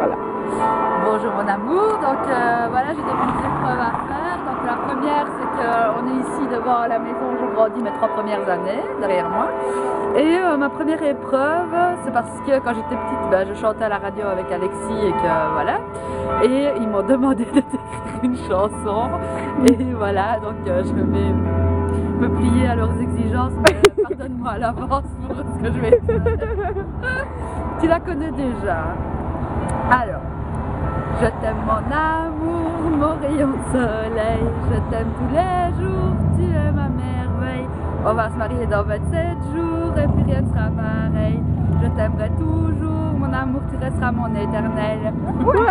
Voilà. Bonjour mon amour, donc voilà, j'ai des petites épreuves à faire. Donc la première, c'est qu'on est ici devant la maison où j'ai grandi mes 3 premières années, derrière moi. Et ma première épreuve, c'est parce que quand j'étais petite, je chantais à la radio avec Alexis et que voilà. Et ils m'ont demandé d'écrire une chanson. Et voilà, donc je vais me plier à leurs exigences, mais pardonne-moi à l'avance pour ce que je vais faire. Tu la connais déjà. Alors, je t'aime mon amour, mon rayon de soleil, je t'aime tous les jours, tu es ma merveille. On va se marier dans 27 jours et puis rien ne sera pareil. Je t'aimerai toujours, mon amour, tu resteras mon éternel. Ouais.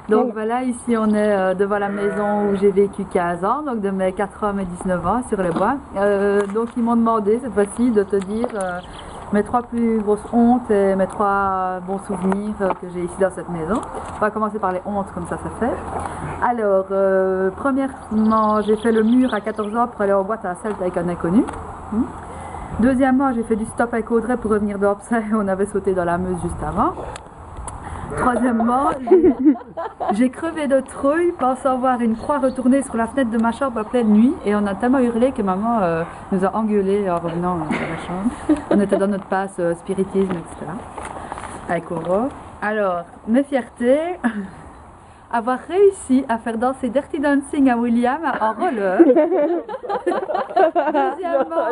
Donc voilà, ici on est devant la maison où j'ai vécu 15 ans, donc de mes 4 ans et 19 ans sur les bois. Donc ils m'ont demandé cette fois-ci de te dire mes 3 plus grosses hontes et mes 3 bons souvenirs que j'ai ici dans cette maison. On va commencer par les hontes, comme ça fait. Alors, premièrement, j'ai fait le mur à 14 ans pour aller en boîte à Celte avec un inconnu. Deuxièmement, j'ai fait du stop avec Audrey pour revenir d'Orpsay, on avait sauté dans la Meuse juste avant. Troisièmement, j'ai crevé de trouille pensant voir une croix retournée sur la fenêtre de ma chambre à pleine nuit et on a tellement hurlé que maman nous a engueulés en revenant dans la chambre. On était dans notre passe spiritisme, etc. Avec Aurore. Alors, mes fiertés, avoir réussi à faire danser Dirty Dancing à William en roller. Deuxièmement,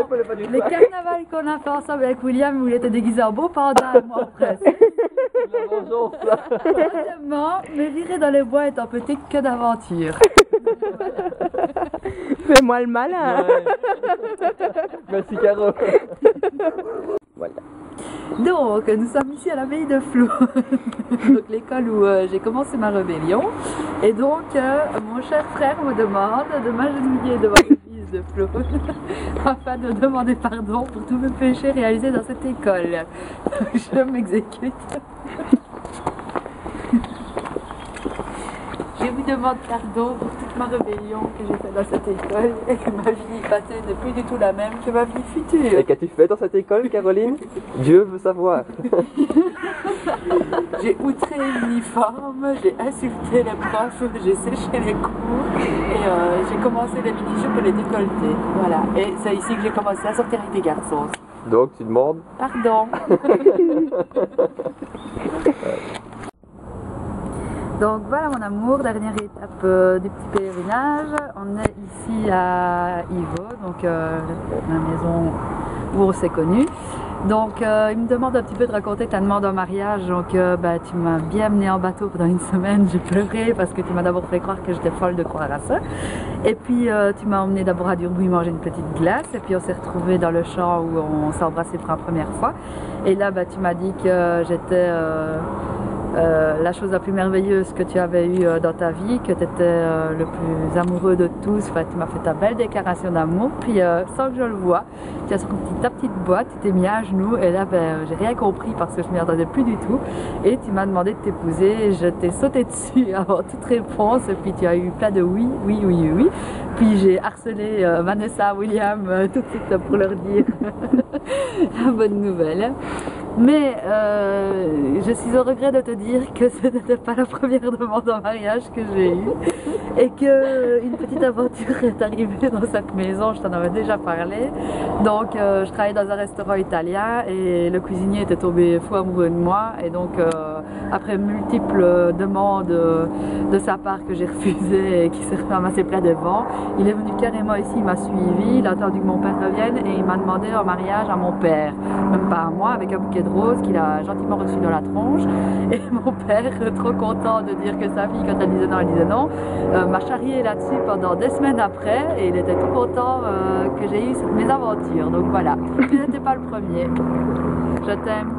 les carnavals qu'on a fait ensemble avec William où il était déguisé en beau panda à moi presque. Troisièmement, me virer dans les bois étant petite que d'aventure. Fais-moi le malin. Ouais. Merci Caro. Voilà. Donc, nous sommes ici à l'abbaye de Flots, donc l'école où j'ai commencé ma rébellion. Et donc, mon cher frère me demande de m'agenouiller devant l'église de Flots afin de demander pardon pour tous mes péchés réalisés dans cette école. Je m'exécute. Je vous demande pardon pour toute ma rébellion que j'ai faite dans cette école et que ma vie passée n'est plus du tout la même que ma vie future. Et qu'as-tu fait dans cette école, Caroline? Dieu veut savoir. J'ai outré l'uniforme, j'ai insulté les profs, j'ai séché les cours et j'ai commencé les mini-jupes et les décolletés. Voilà. Et c'est ici que j'ai commencé à sortir avec des garçons. Donc tu demandes? Pardon. Donc voilà mon amour, dernière étape du petit pèlerinage. On est ici à Ivo, donc la maison où on s'est connus. Donc il me demande un petit peu de raconter ta demande en mariage. Donc tu m'as bien amené en bateau pendant une semaine, j'ai pleuré parce que tu m'as d'abord fait croire que j'étais folle de croire à ça. Et puis tu m'as emmené d'abord à Durbuy manger une petite glace et puis on s'est retrouvés dans le champ où on s'est embrassés pour la première fois. Et là tu m'as dit que j'étais la chose la plus merveilleuse que tu avais eue dans ta vie, que tu étais le plus amoureux de tous. Enfin, tu m'as fait ta belle déclaration d'amour, puis sans que je le vois, tu as sorti ta petite boîte, tu t'es mis à genoux et là j'ai rien compris parce que je ne m'y attendais plus du tout et tu m'as demandé de t'épouser, je t'ai sauté dessus avant toute réponse et puis tu as eu plein de oui, oui, oui, oui. Puis j'ai harcelé Vanessa, William tout de suite pour leur dire la bonne nouvelle. Mais je suis au regret de te dire que ce n'était pas la première demande en mariage que j'ai eue et qu'une petite aventure est arrivée dans cette maison, je t'en avais déjà parlé. Donc je travaillais dans un restaurant italien et le cuisinier était tombé fou amoureux de moi et donc après multiples demandes de sa part que j'ai refusées et qui s'est ramassé plein de vent, il est venu carrément ici, il m'a suivi, il a attendu que mon père revienne et il m'a demandé en mariage à mon père, même pas à moi, avec un bouquet de roses qu'il a gentiment reçu dans la tronche. Et mon père, trop content de dire que sa fille, quand elle disait non, m'a charrié là-dessus pendant des semaines après et il était tout content que j'ai eu cette mésaventure. Donc voilà, tu n'étais pas le premier. Je t'aime.